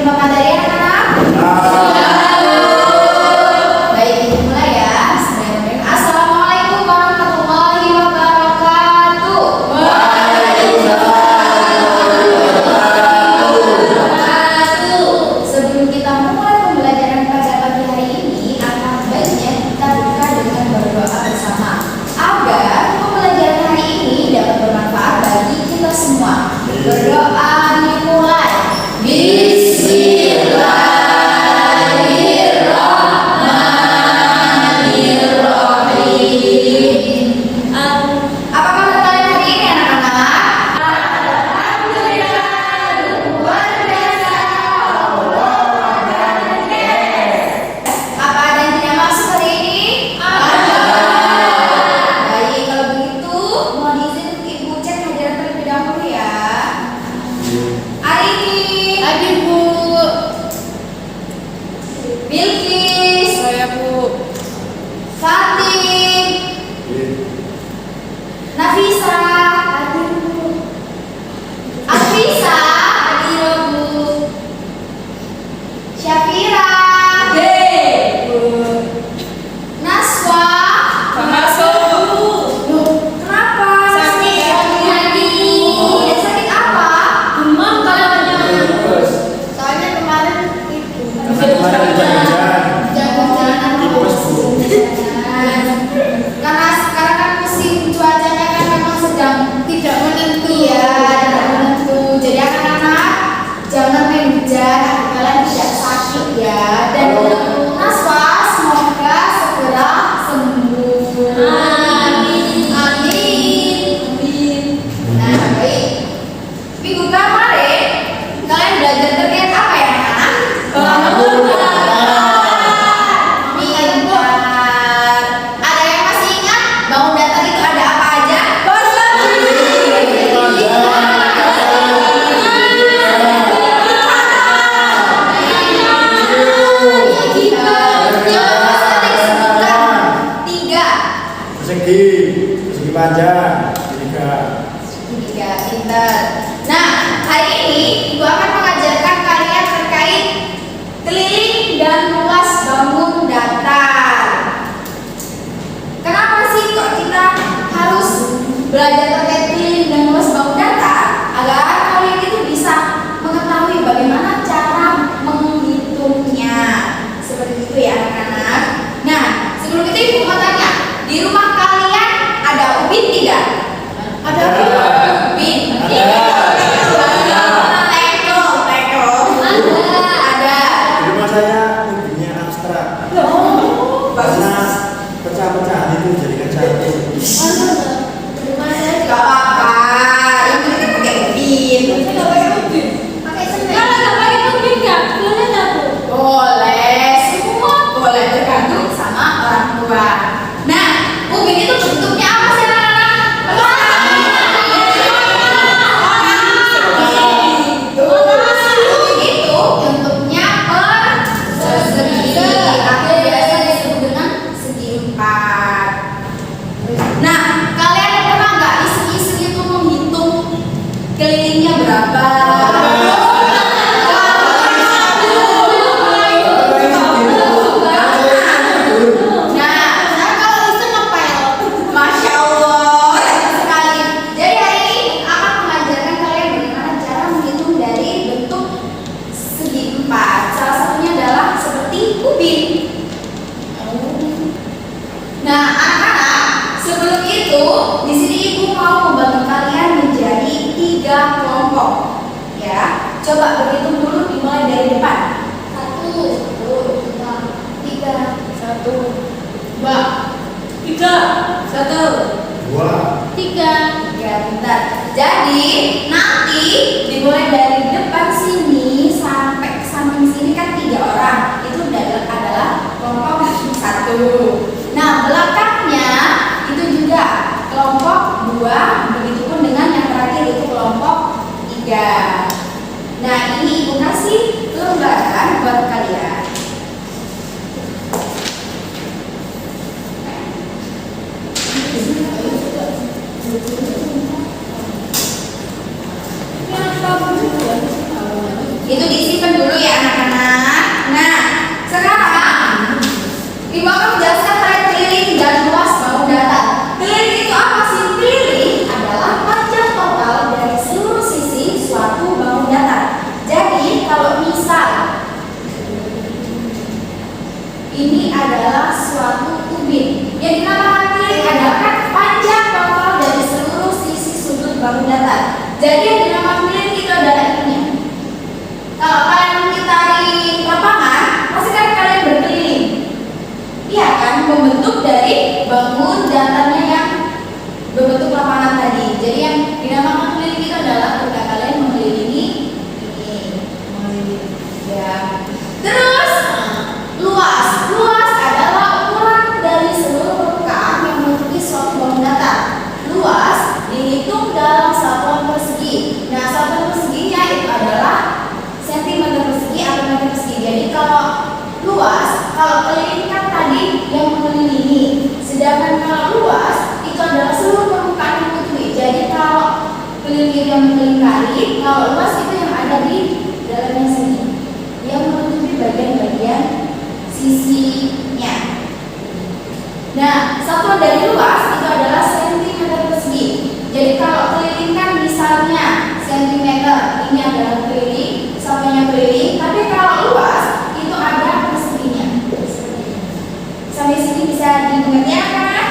menerima materi anak-anak? Baik, kita mulai ya. Bismillahirrahmanirrahim. Assalamualaikum warahmatullahi wabarakatuh. Sebelum kita mulai pembelajaran pada pagi hari ini, akan baiknya kita buka dengan berdoa bersama agar pembelajaran hari ini dapat bermanfaat bagi kita semua. Berdoa dimulai. Bismillahirrahmanirrahim. Apa kabar kalian hari ini anak-anak? Alhamdulillah, luar biasa. Apa ada yang tidak masuk hari ini? Ada. Baik, kalau begitu mohon izin Ibu cek hadiran terlebih dahulu ya. Arini, Bu. Bilkis, Saya Bu. Fatim, Nafisa, Afisa, Bu. Syafira, Naswa, Masuk. Loh, kenapa? Sakit. Sakit apa? Demam katanya. Soalnya kemarin itu jangan-jangan karena sekarang kan musim cuacanya kan memang sedang tidak menentu ya, tidak menentu. Jadi anak-anak jangan main hujan agar kalian tidak sakit ya. Dan Naswa semoga segera sembuh. Amin. Amin. Nah, baik. Minggu kemarin kalian belajar terkait apa ya anak-anak? Pintar. Ada yang masih ingat bangun datang itu ada apa aja? Tiga. Persegi panjang, tiga. Tiga, pintar. Nah, hari ini Ibu akan mengajarkan kalian terkait keliling dan luas bangun datar. Kenapa sih kok kita harus belajar terkait keliling dan luas bangun datar? Agar kalian itu bisa mengetahui bagaimana cara menghitungnya. Seperti itu ya anak-anak. Nah, sebelum itu Ibu mau tanya, di rumah kalian ada ubin tidak? Ada ubin? Ada. Di rumah saya ubinnya abstrak. Oh, Karena pecah-pecahan itu jadikan satu. Rumah saya juga apa? Yang penting pakai ubin. Pakai semen. Boleh, semua boleh tergantung sama orang tua. Nah, ubin itu bentuknya apa sih anak-anak? Ubin itu bentuknya persegi atau biasa disebut dengan segi empat. Nah, kalian pernah nggak iseng-iseng itu menghitung kelilingnya berapa? Nah, kalau itu ngepel, masya Allah, hebat sekali. Jadi hari ini akan mengajarkan kalian bagaimana cara menghitung dari bentuk segi empat. Salah satunya adalah seperti ubin. Nah, anak-anak, sebelum itu di sini Ibu mau membagi kalian menjadi 3 kelompok. Ya, coba berhitung dulu dimulai dari depan. 1, 2, 3, 1, 2, 3, 1, Dua. 3. Ya, bentar. Jadi nanti dimulai dari depan sini sampai samping sini kan 3 orang. Itu adalah kelompok 1. Nah, belakangnya itu juga kelompok 2. Begitupun dengan yang terakhir itu kelompok 3. Nah, ini Ibu kasih lembaran buat kalian. Itu disimpan dulu ya. Bima akan menjelaskan terkait keliling dan luas bangun datar. Keliling itu apa sih? Keliling adalah panjang total dari seluruh sisi suatu bangun datar. Jadi kalau misal ini adalah suatu tubing yang dinamakan keliling adalah kan panjang total dari seluruh sisi sudut bangun datar. Jadi yang dinamakan keliling itu adalah ininya. Kalau kalian mengitari lapangan, pasti kan kalian berkeliling. Iya kan, membentuk dari bangun datarnya yang berbentuk lapangan tadi. Jadi yang dinamakan keliling itu adalah ketika kalian mengelilingi ini, mengelilingi ya. Terus luas adalah ukuran dari seluruh permukaan yang menutupi suatu bangun datar. Luas dihitung dalam satuan persegi. Nah, satuan perseginya itu adalah sentimeter persegi atau meter persegi. Jadi kalau luas, kalau keliling kan tadi yang mengelilingi, sedangkan kalau luas itu adalah seluruh permukaan yang menutupi. Jadi kalau keliling itu yang melingkari, kalau luas itu yang ada di dalamnya sini, yang menutupi bagian-bagian sisinya. Nah, satuan dari luas itu adalah sentimeter persegi. Jadi kalau keliling kan misalnya sentimeter, ini adalah keliling, satunya keliling. Tapi kalau luas itu ada perseginya. Sampai sini bisa dimengerti ya kan?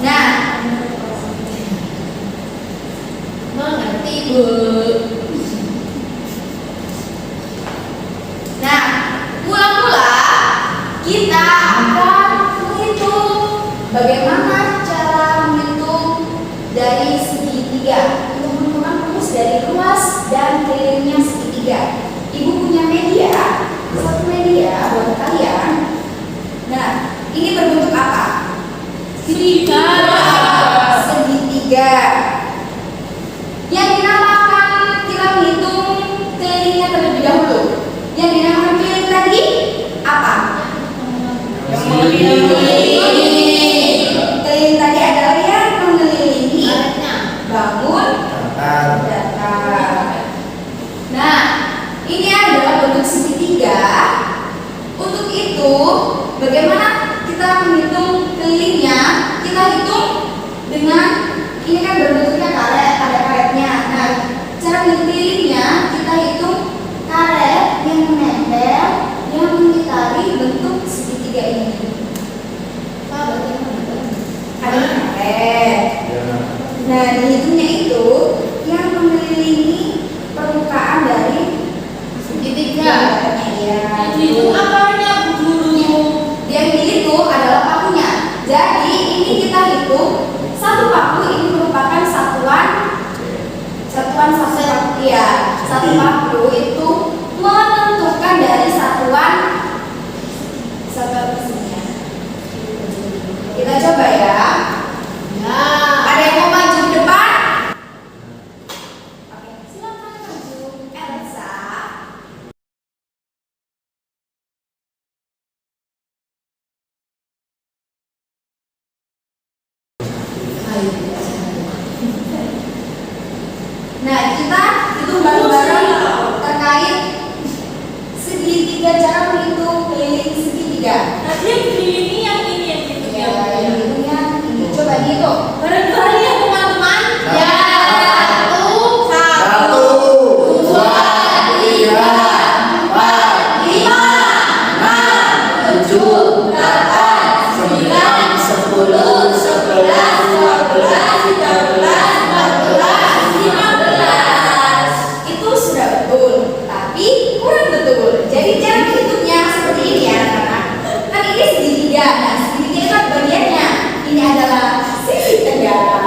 Nah, mengerti Bu. Nah, mula-mula kita akan menghitung bagaimana cara menghitung dari segitiga untuk menentukan rumus dari luas dan kelilingnya segitiga. Ibu punya media, satu media buat kalian. Nah, ini berbentuk apa? Segitiga. Yang dinamakan kita menghitung kelilingnya terlebih dahulu. Yang dinamakan keliling tadi apa? Keliling tadi adalah yang mengelilingi bangun datar. Nah, ini adalah bentuk segitiga. Untuk itu, bagaimana kita menghitung kelilingnya? Kita hitung dengan ini kan berbentuknya karet, ada karetnya. Nah, cara menghitung kelilingnya kita hitung karet yang menempel yang mengitari bentuk segitiga ini. Apa bentuknya? Ada karet. Nah, dihitungnya itu yang mengelilingi permukaan dari segitiga. Ya. Itu apanya Bu Guru? Yang dihitung adalah pakunya. Jadi ini kita hitung satu paku ini merupakan satuan ya. Satu paku itu menentukan dari satuan persegian. Kita coba ya. Ada yang mau maju ke depan? Oke, silakan maju, Elsa. Nah, kita hitung bareng-bareng terkait segitiga, cara menghitung keliling segitiga. Tadi yang kelilingi yang ini yang gitu Ya, yang hitungnya ini. Coba dihitung. Bareng-bareng ya teman-teman. Ya, satu, dua, tiga, empat, lima, enam, tujuh, delapan, sembilan, 10, 11, 12, 13, 14, 15. itu sudah betul, tapi kurang betul. Jadi cara menghitungnya seperti ini ya, anak-anak. Kan ini segitiga, nah segitiga itu bagiannya. Ini adalah sisi tenggara.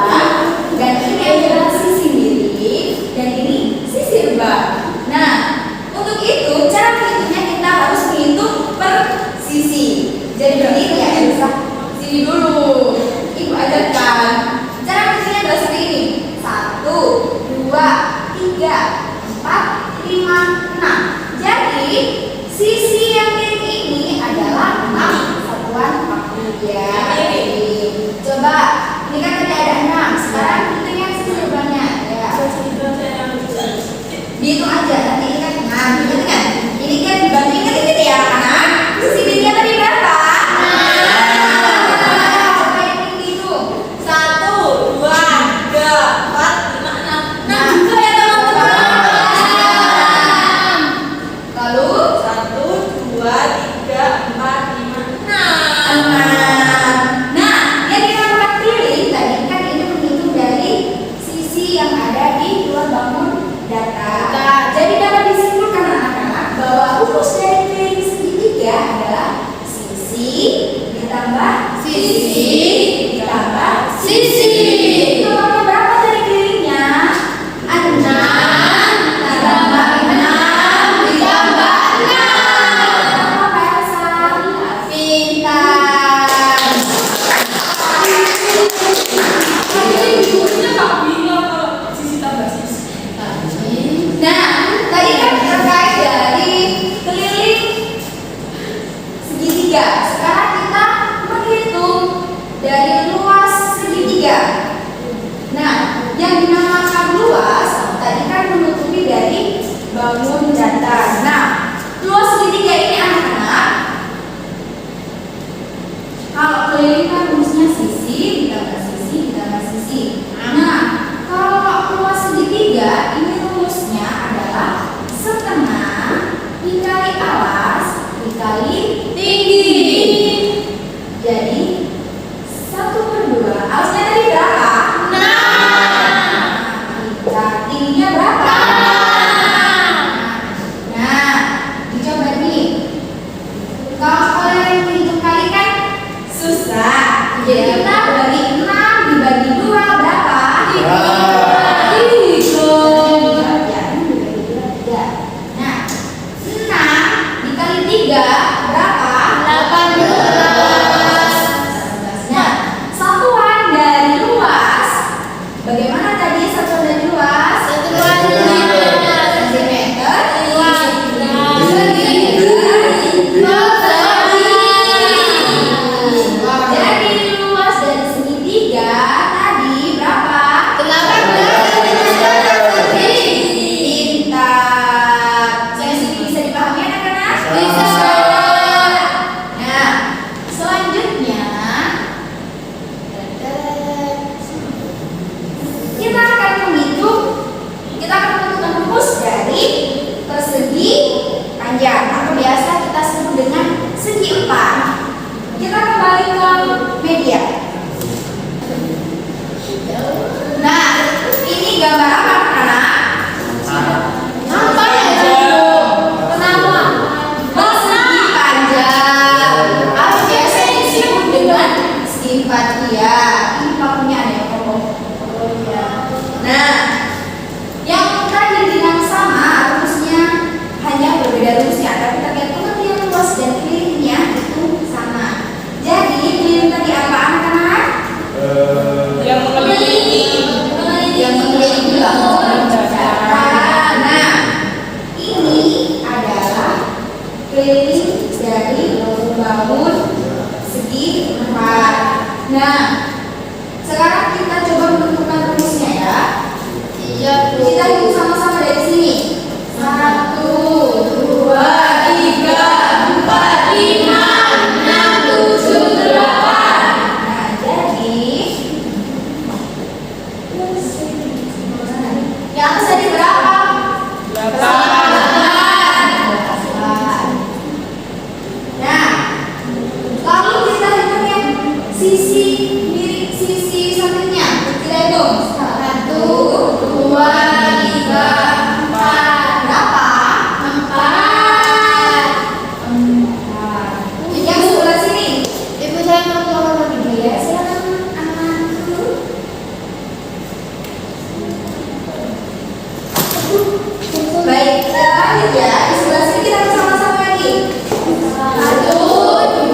Baik, kita lanjut ya. Di sebelah sini kita bersama-sama lagi. 1,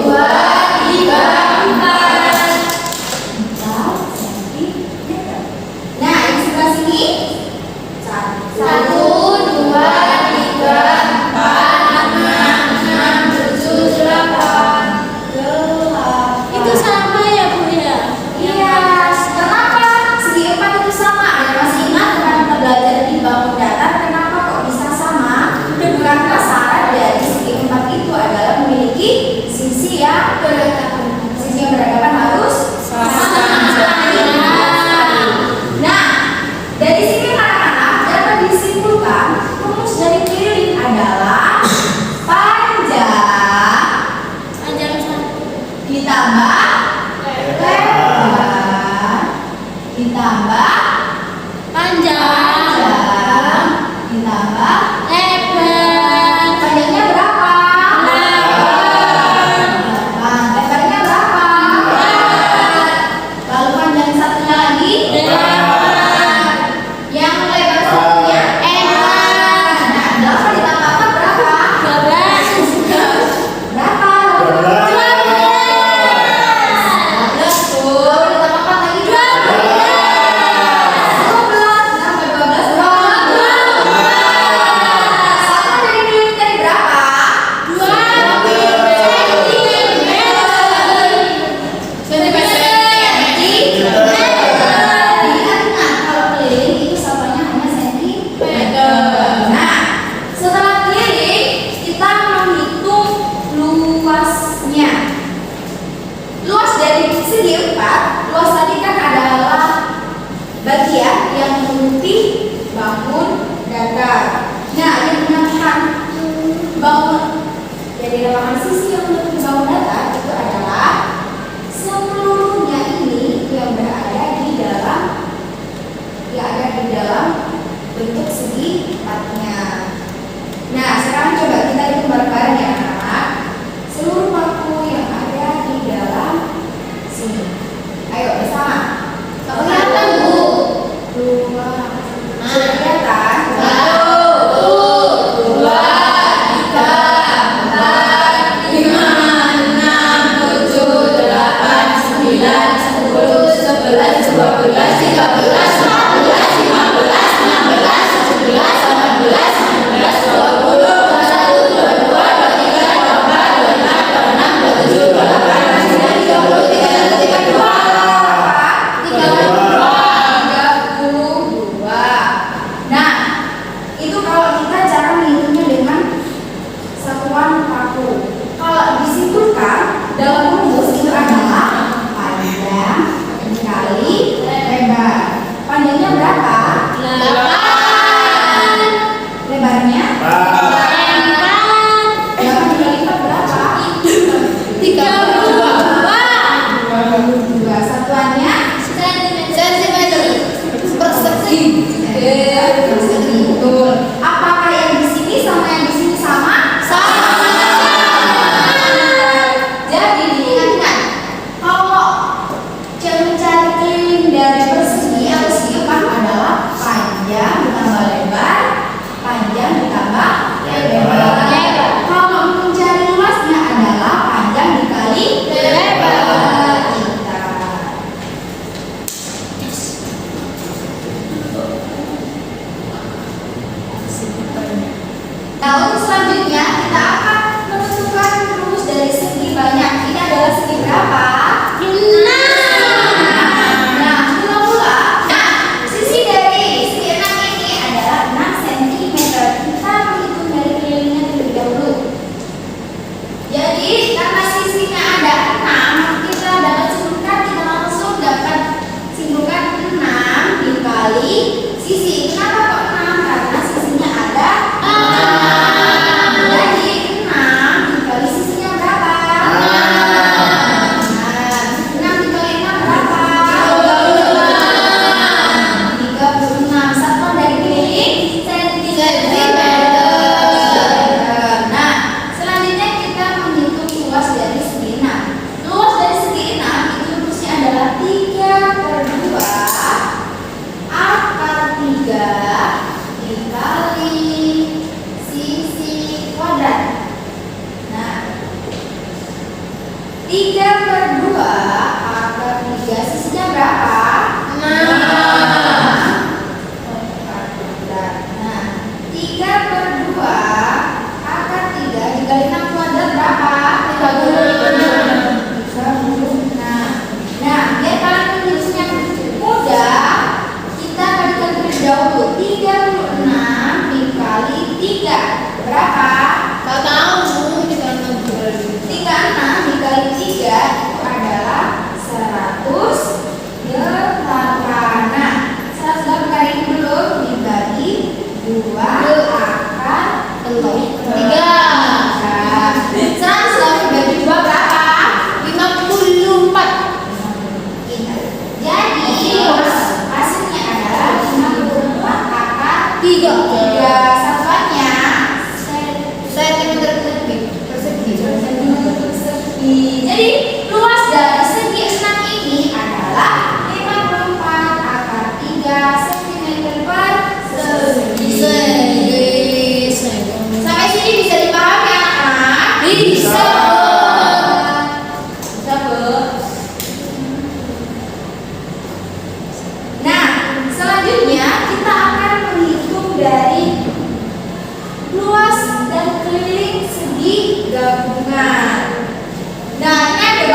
2, 3, 4. Nah, di sebelah sini 1, 2, 3, 4, 5, 6, 7, 8. Itu sama ya Bu ya? Iya, kenapa segi 4 itu sama? Anda masih ingat karena kita belajar di bangun datar, kenapa kok bisa sama? Karena syarat dari segi 4 itu adalah memiliki sisi yang berhadapan. Sisi yang berhadapan harus sama. Nah, dari sini anak-anak dapat disimpulkan rumus dari keliling adalah panjang Panjang satu. ditambah lebar ditambah Panjang. panjang ditambah Lebar. panjangnya berapa? 8. Lebarnya berapa? 4. Lalu panjang satunya lagi? 8. Yang lebar satunya? 4. Nah, 8 ditambah 4 berapa? 12. Berapa? 12. Tuh, ditambah 4 lagi 12. Nambah 12 berapa? 1 dari keliling tadi berapa? 2 Ingat-ingat kalau keliling itu samanya hanya sentimeter. Nah, setelah keliling kita menghitung luasnya. Luas dari segi 4, luas tadi kan adalah bagian yang menutupi bangun datar. Nah, yang menentukan bangun jadi lapangan sisi yang menutupi bangun datar itu adalah seluruhnya ini yang berada di dalam bentuk segi 4-nya. Nah, sekarang coba kita hitung bareng-bareng ya anak-anak. Seluruh paku yang ada di dalam sini. Ayo bersama. Kelihatan Bu? 2. Kelihatan? 1, 2, 3, 4, 5, 6, 7, 8, 9, 10, 11, 12, 13, 14, 15, 16, 17, 18, 19, 20, 21, 22, 23, 24, 25, 26, 27, 28, 29, 30, 32. Nah, itu kalau kita cara menghitungnya dengan satuan paku. Kalau disimpulkan dalam rumus itu adalah panjang dikali lebar. Panjangnya berapa? 8. Lebarnya? 8 dikali 4 berapa? 32. Satuannya? Sentimeter. Persegi. Betul. Apakah yang di sini sama yang di sini sama? Sama. Jadi diingatkan, kalau mencari keliling dari persegi atau segi 4 adalah panjang ditambah lebar, panjang ditambah lebar. Kalau mencari luasnya adalah panjang dikali lebar kita. Nah, untuk selanjutnya kita akan menentukan rumus dari segi banyak. Ini adalah segi berapa? 6. Nah, mula-mula, sisi dari segi 6 ini adalah 6 cm. Kita menghitung dari kelilingnya terlebih dahulu. Jadi, karena sisinya ada 6, kita dapat simpulkan, kita langsung dapat simpulkan 6 dikali sisi. Kenapa kok 6? Karena sisinya ada 6. 3. Berapa? Kau tahu juga ngobrol. 36 dikali 3 itu adalah 108. Nah, 108 kali ini belum dibagi 2 akan 3. 108 dibagi 2 berapa? 54. Jadi hasilnya adalah 54 akan 3. 3. Satuannya Sentimeter persegi. Jadi luas dari segi 6 ini adalah 54 akar 3 cm persegi. Sampai sini bisa dipahami anak-anak? Bisa. Bisa, Bu. Nah, selanjutnya kita akan menghitung dari luas dan keliling segi gabungan. Nah, ini ada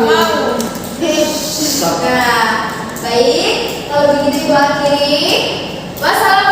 mau. Nah, baik. Kalau begitu Ibu akhiri. Wassalamualaikum.